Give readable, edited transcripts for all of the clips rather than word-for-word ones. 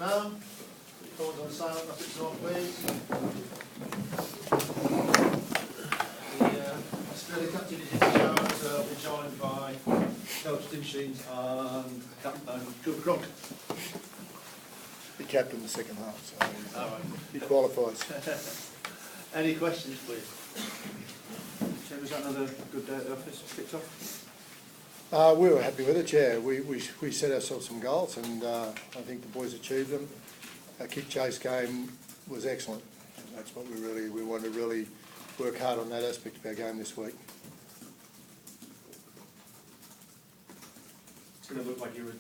now. Put your phones on silent, if it's on, please. The Australia captain is in charge, so I'll be joined by Coach Sheens and Captain Cronk. He captained the second half, so All right. he qualifies. Any questions, please? Was that another good day at the office? Kicked off? We were happy with it, yeah. We set ourselves some goals and I think the boys achieved them. Our kick chase game was excellent. That's what we want to really work hard on that aspect of our game this week. It's going to look like you were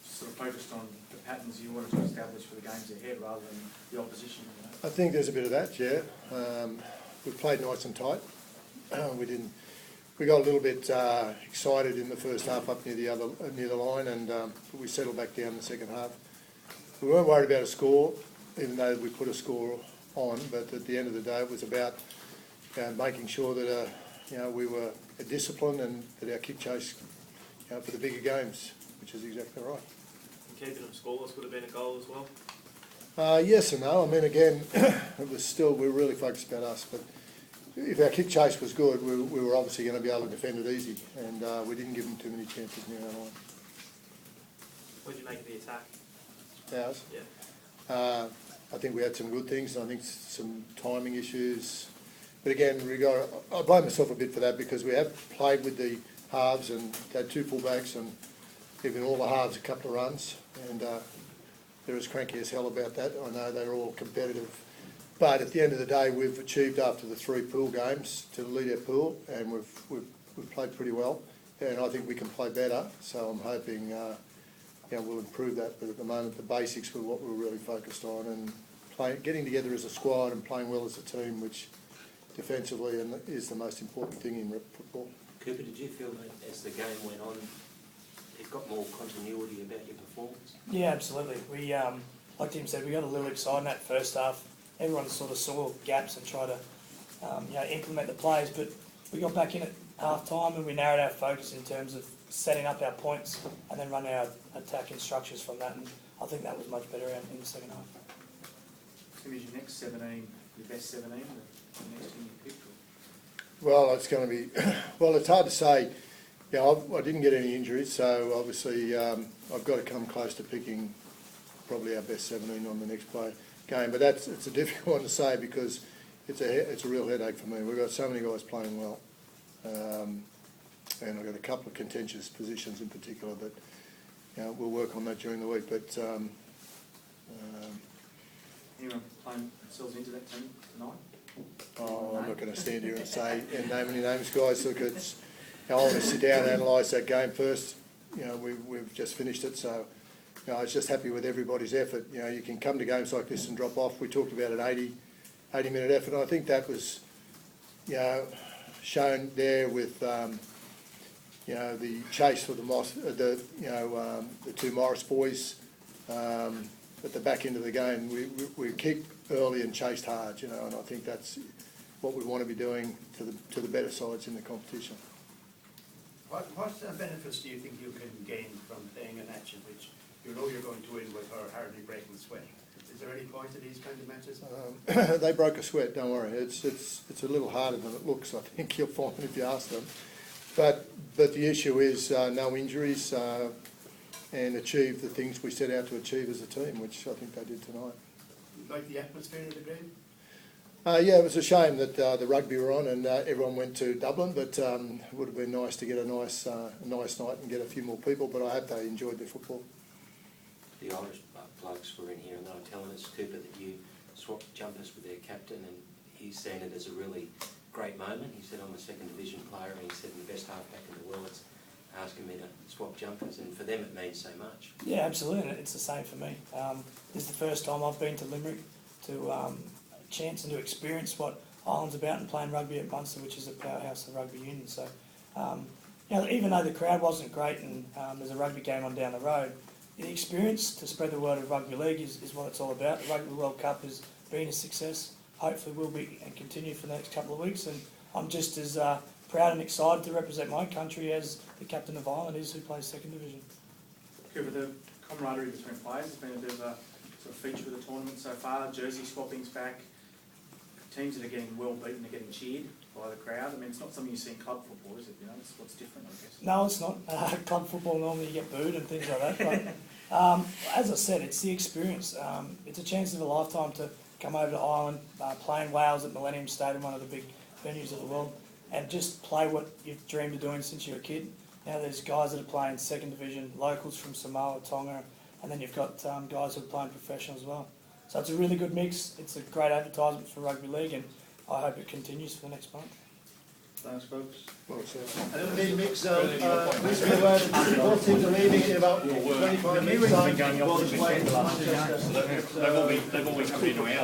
sort of focused on the patterns you wanted to establish for the games ahead rather than the opposition. I think there's a bit of that, yeah. We played nice and tight. We got a little bit excited in the first half up near the line, and we settled back down in the second half. We weren't worried about a score, even though we put a score on. But at the end of the day, it was about making sure that we were disciplined and that our kick chase for the bigger games, which is exactly right. And keeping them scoreless would have been a goal as well. Yes and no. I mean, again, it was still we were really focused about us, but. If our kick chase was good, we were obviously going to be able to defend it easy, and we didn't give them too many chances near our line. What did you make of the attack? Ours? Yeah. I think we had some good things, and I think some timing issues. But again, I blame myself a bit for that because we have played with the halves and had two fullbacks and given all the halves a couple of runs, and they're as cranky as hell about that. I know they're all competitive. But at the end of the day, we've achieved after the 3 pool games to lead our pool, and we've played pretty well, and I think we can play better. So I'm hoping we'll improve that. But at the moment, the basics were what we're really focused on, and getting together as a squad and playing well as a team, which defensively is the most important thing in football. Cooper, did you feel that as the game went on, it got more continuity about your performance? Yeah, absolutely. We, like Tim said, we got a little excited in that first half. Everyone sort of saw gaps and tried to implement the plays, but we got back in at half time and we narrowed our focus in terms of setting up our points and then run our attacking structures from that, and I think that was much better in the second half. Who is your next 17, your best 17, the next team you picked? Well, it's going to be, well, it's hard to say. I didn't get any injuries, so obviously I've got to come close to picking probably our best 17 on the next game, but it's a difficult one to say because it's a real headache for me. We've got so many guys playing well, and I've got a couple of contentious positions in particular that we'll work on that during the week. But anyone playing themselves into that team tonight? Oh, I'm not going to stand here and say and name any names, guys. Look, I want to sit down and analyse that game first. We've just finished it, so. I was just happy with everybody's effort. You can come to games like this and drop off. We talked about an 80-minute effort, and I think that was, shown there with, the chase for the two Morris boys at the back end of the game. We kicked early and chased hard, and I think that's what we want to be doing to the better sides in the competition. What benefits do you think you can gain from playing a match in which you know you're going to win with her hardly breaking sweat? Is there any point to these kind of matches? They broke a sweat, don't worry. It's a little harder than it looks, I think you'll find if you ask them. But the issue is no injuries and achieve the things we set out to achieve as a team, which I think they did tonight. Like the atmosphere of the game? Yeah, it was a shame that the rugby were on and everyone went to Dublin, but it would have been nice to get a nice night and get a few more people, but I hope they enjoyed their football. The Irish blokes were in here and they were telling us, Cooper, that you swapped jumpers with their captain, and he's seen it as a really great moment. He said, I'm a second division player, and he said, the best halfback in the world is asking me to swap jumpers, and for them it means so much. Yeah, absolutely, and it's the same for me. This is the first time I've been to Limerick to chance and to experience what Ireland's about and playing rugby at Munster, which is a powerhouse of rugby union. So, even though the crowd wasn't great and there's a rugby game on down the road, the experience to spread the word of rugby league is what it's all about. The Rugby World Cup has been a success. Hopefully will be and continue for the next couple of weeks, and I'm just as proud and excited to represent my country as the captain of Ireland is, who plays second division. Cooper, the camaraderie between players has been a bit of a sort of feature of the tournament so far. Jersey swapping's back. Teams that are getting well beaten are getting cheered by the crowd. I mean, it's not something you see in club football, is it? You know, it's what's different, I guess. No, it's not. Club football normally you get booed and things like that. But as I said, it's the experience. It's a chance of a lifetime to come over to Ireland, play in Wales at Millennium Stadium, one of the big venues of the world, and just play what you've dreamed of doing since you were a kid. Now there's guys that are playing second division, locals from Samoa, Tonga, and then you've got guys who are playing professional as well. So it's a really good mix. It's a great advertisement for rugby league, and I hope it continues for the next month. Thanks, folks. Well, it's, And then we need mix, please be aware that both teams are leaving in about 25 minutes. Limerick's been going Well, off the this play weekend in the last 2 Manchester. games. They've all been coming into ours.